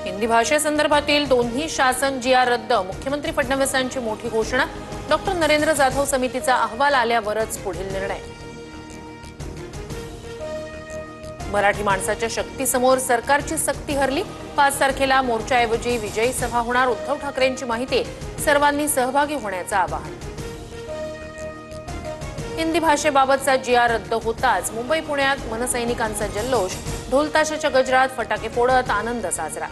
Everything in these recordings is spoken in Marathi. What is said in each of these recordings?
हिंदी भाषेसंदर्भातील दोन्ही शासन जी आर रद्द, मुख्यमंत्री फडणवीसांची मोठी घोषणा। डॉक्टर नरेंद्र जाधव समितीचा अहवाल आल्यावरच पुढील निर्णय। मराठी माणसाच्या शक्तीसमोर सरकारची सक्ती हरली। 5 तारखेला मोर्चाऐवजी विजयी सभा होणार, उद्धव ठाकरेंची माहिती। सर्वांनी सहभागी होण्याचं आवाहन। हिंदी भाषेबाबतचा जी आर रद्द होताच मुंबई पुण्यात मनसैनिकांचा जल्लोष, ढोलताशाच्या गजरात फटाके फोडत आनंद साजरा।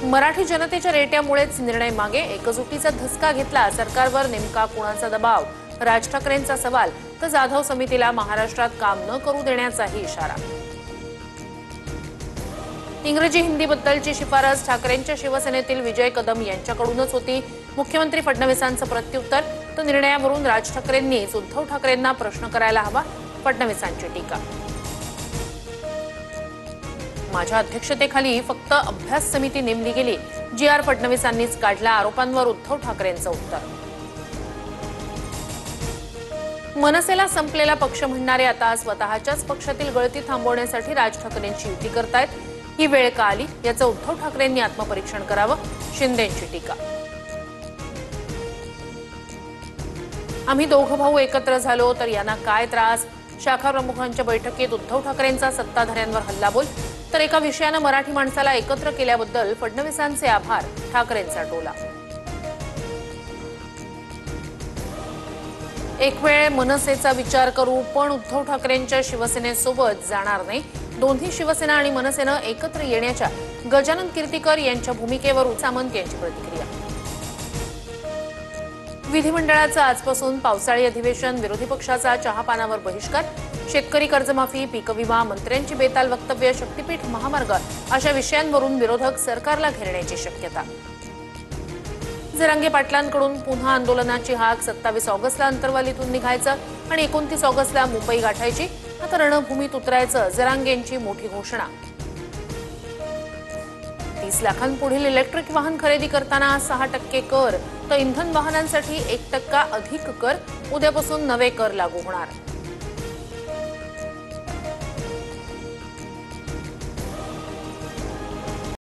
मराठी जनतेच्या रेट्यामुळेच निर्णय मागे, एकजुटीचा धसका घेतला सरकारवर, नेमका कोणाचा दबाव? राज ठाकरेंचा सवाल, तर जाधव समितीला महाराष्ट्रात काम न करू देण्याचाही इशारा। इंग्रजी हिंदीबद्दलची शिफारस ठाकरेंच्या शिवसेनेतील विजय कदम यांच्याकडूनच होती। मुख्यमंत्री फडणवीसांचं प्रत्युत्तर, तर निर्णयावरून राज ठाकरेंनीच उद्धव ठाकरेंना प्रश्न करायला हवा, फडणवीसांची टीका। माझ्या अध्यक्षतेखाली फक्त अभ्यास समिती नेमली गेली, जी आर फडणवीसांनीच काढला, आरोपांवर उद्धव ठाकरेंचं उत्तर। मनसेला संपलेला पक्ष म्हणणारे आता स्वतःच्याच पक्षातील गळती थांबवण्यासाठी राज ठाकरेंची युती करतायत। ही वेळ का आली, याचं उद्धव ठाकरेंनी आत्मपरीक्षण करावं, शिंदेंची टीका। आम्ही दोघं भाऊ एकत्र झालो तर यांना काय त्रास? शाखा प्रमुखांच्या बैठकीत उद्धव ठाकरेंचा सत्ताधाऱ्यांवर हल्लाबोल, तर एका विषयानं मराठी माणसाला एकत्र केल्याबद्दल फडणवीसांचे आभार, ठाकरेंचा टोला। एक वेळ मनसेचा विचार करू, पण उद्धव ठाकरेंच्या शिवसेनेसोबत जाणार नाही। दोन्ही शिवसेना आणि मनसेनं एकत्र येण्याच्या गजानन कीर्तीकर यांच्या भूमिकेवर सामंत यांची प्रतिक्रिया। विधिमंडळाचं आजपासून पावसाळी अधिवेशन, विरोधी पक्षाचा चहापानावर बहिष्कार। शेतकरी कर्जमाफी, पीक विमा, मंत्र्यांची बेताल वक्तव्य, शक्तीपीठ, महामार्ग अशा विषयांवरून विरोधक सरकारला घेरण्याची शक्यता। जरांगे पाटलांकडून पुन्हा आंदोलनाची हाक, 27 ऑगस्टला अंतरवालीतून निघायचं आणि 29 ऑगस्टला मुंबई गाठायची, आता रणभूमीत उतरायचं, जरांगेंची मोठी घोषणा। 30 लाखांपुढील इलेक्ट्रिक वाहन खरेदी करताना 6% कर, तर इंधन वाहनांसाठी 1% अधिक कर। उद्यापासून नवे कर लागू होणार।